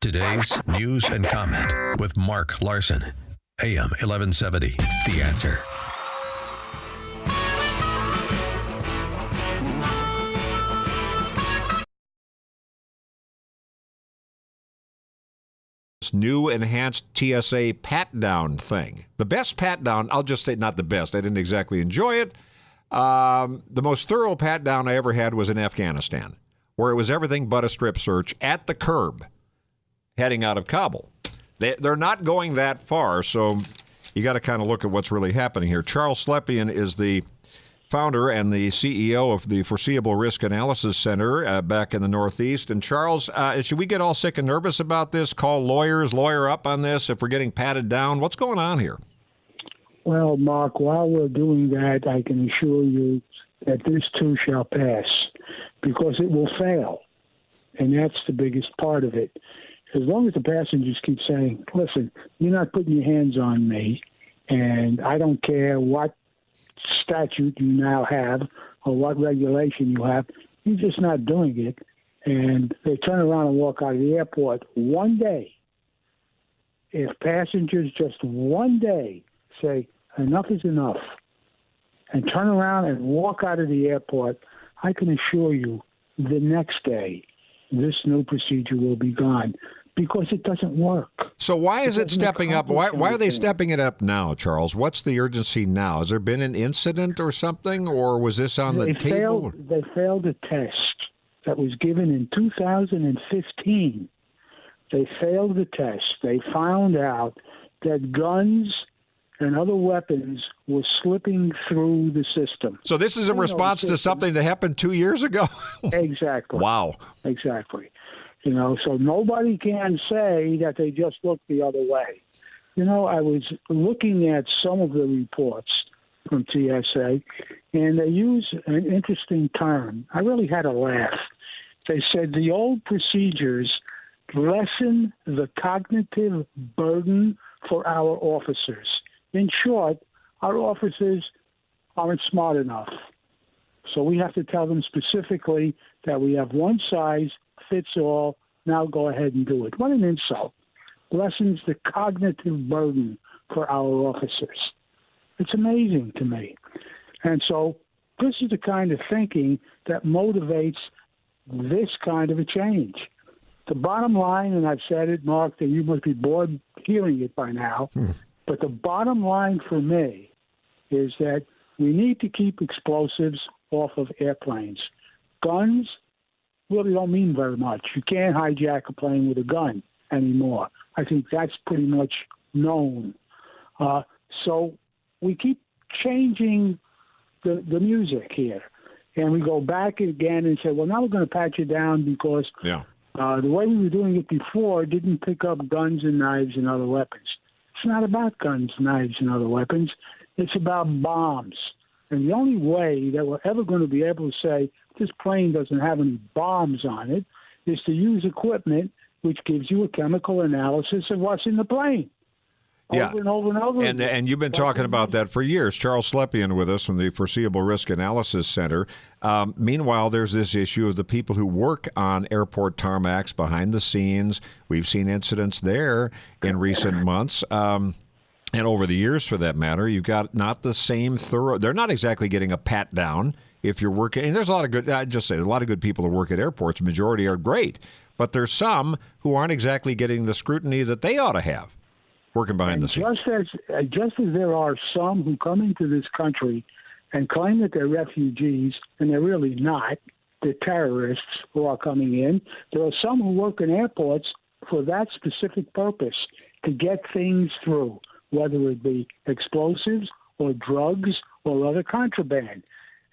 Today's news and comment with Mark Larson. AM 1170, The Answer. New enhanced TSA pat-down thing. The best pat-down, I'll just say not the best. I didn't exactly enjoy it. The most thorough pat-down I ever had was in Afghanistan, where it was everything but a strip search at the curb heading out of Kabul. They're not going that far, so you got to kind of look at what's really happening here. Charles Slepian is the founder and the CEO of the Foreseeable Risk Analysis Center back in the Northeast. And Charles, should we get all sick and nervous about this? Call lawyers, lawyer up on this if we're getting patted down? What's going on here? Well, Mark, while we're doing that, I can assure you that this too shall pass, because it will fail. And that's the biggest part of it. As long as the passengers keep saying, listen, you're not putting your hands on me, and I don't care what statute you now have or what regulation you have, you're just not doing it. And they turn around and walk out of the airport one day. If passengers just one day say, enough is enough, and turn around and walk out of the airport, I can assure you the next day this new procedure will be gone, because it doesn't work. So why is it stepping up? Why are they stepping it up now, Charles? What's the urgency now? Has there been an incident or something, or was this on the table? They failed a test that was given in 2015. They failed the test. They found out that guns and other weapons were slipping through the system. So this is in response to something that happened 2 years ago? Exactly. Wow. Exactly. So nobody can say that they just looked the other way. I was looking at some of the reports from TSA, and they use an interesting term. I really had a laugh. They said the old procedures lessen the cognitive burden for our officers. In short, our officers aren't smart enough. So we have to tell them specifically that we have one size fits all. Now go ahead and do it. What an insult. Lessens the cognitive burden for our officers. It's amazing to me. And so this is the kind of thinking that motivates this kind of a change. The bottom line, and I've said it, Mark, that you must be bored hearing it by now, but the bottom line for me is that we need to keep explosives off of airplanes. Guns really don't mean very much. You can't hijack a plane with a gun anymore. I think that's pretty much known. So we keep changing the music here. And we go back again and say, well, now we're going to pat you down because the way we were doing it before didn't pick up guns and knives and other weapons. It's not about guns, knives, and other weapons. It's about bombs. And the only way that we're ever going to be able to say this plane doesn't have any bombs on it is to use equipment which gives you a chemical analysis of what's in the plane. Over and over and over again. And you've been talking about that for years. Charles Slepian with us from the Foreseeable Risk Analysis Center. Meanwhile, there's this issue of the people who work on airport tarmacs behind the scenes. We've seen incidents there in recent months. And over the years, for that matter, you've got not the same thorough. They're not exactly getting a pat down if you're working. And there's a lot of good. I just say a lot of good people who work at airports. The majority are great, but there's some who aren't exactly getting the scrutiny that they ought to have working behind the scenes. Just as there are some who come into this country and claim that they're refugees, and they're really not. They're terrorists who are coming in. There are some who work in airports for that specific purpose, to get things through, whether it be explosives or drugs or other contraband.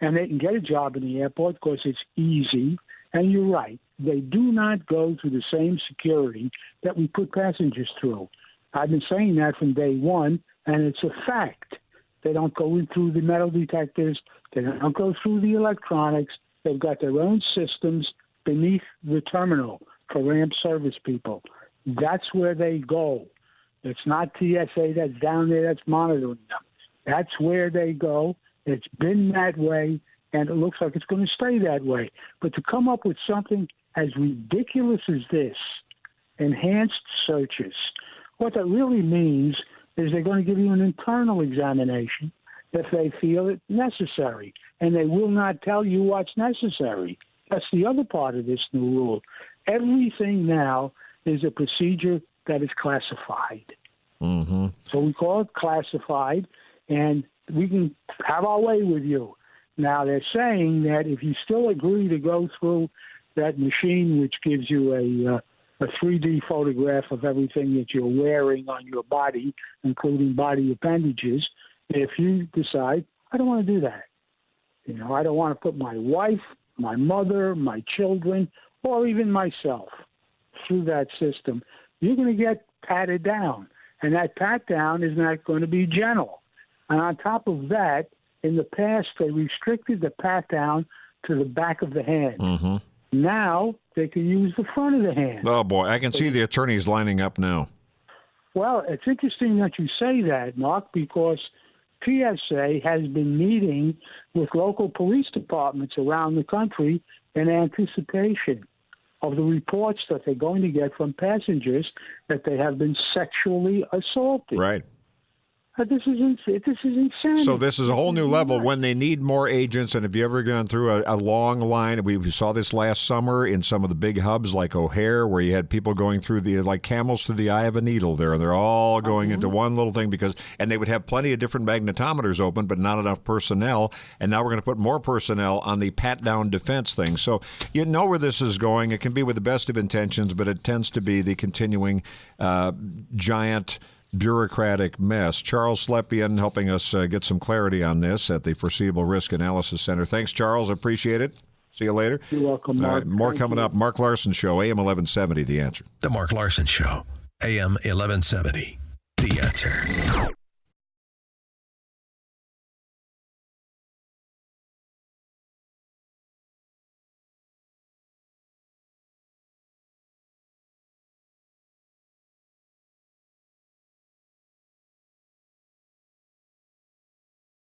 And they can get a job in the airport because it's easy. And you're right, they do not go through the same security that we put passengers through. I've been saying that from day one, and it's a fact. They don't go in through the metal detectors. They don't go through the electronics. They've got their own systems beneath the terminal for ramp service people. That's where they go. It's not TSA that's down there that's monitoring them. That's where they go. It's been that way, and it looks like it's going to stay that way. But to come up with something as ridiculous as this enhanced searches. What that really means is they're going to give you an internal examination if they feel it necessary, and they will not tell you what's necessary. That's the other part of this new rule. Everything now is a procedure that is classified. Mm-hmm. So we call it classified, and we can have our way with you. Now, they're saying that if you still agree to go through that machine, which gives you a 3D photograph of everything that you're wearing on your body, including body appendages, if you decide, I don't want to do that. I don't want to put my wife, my mother, my children, or even myself through that system, you're going to get patted down. And that pat down is not going to be gentle. And on top of that, in the past, they restricted the pat down to the back of the hand. Mm-hmm. Now they can use the front of the hand. Oh, boy. I can see the attorneys lining up now. Well, it's interesting that you say that, Mark, because TSA has been meeting with local police departments around the country in anticipation of the reports that they're going to get from passengers that they have been sexually assaulted. Right. This is insanity. So this is a whole new level when they need more agents. And have you ever gone through a long line? We saw this last summer in some of the big hubs like O'Hare, where you had people going through like camels through the eye of a needle there. They're all going into one little thing and they would have plenty of different magnetometers open, but not enough personnel. And now we're going to put more personnel on the pat-down defense thing. So you know where this is going. It can be with the best of intentions, but it tends to be the continuing giant bureaucratic mess. Charles Slepian helping us get some clarity on this at the Foreseeable Risk Analysis Center. Thanks, Charles. I appreciate it. See you later. You're welcome, Mark. All right, more coming up. Mark Larson Show, AM 1170, The Answer. The Mark Larson Show, AM 1170, The Answer.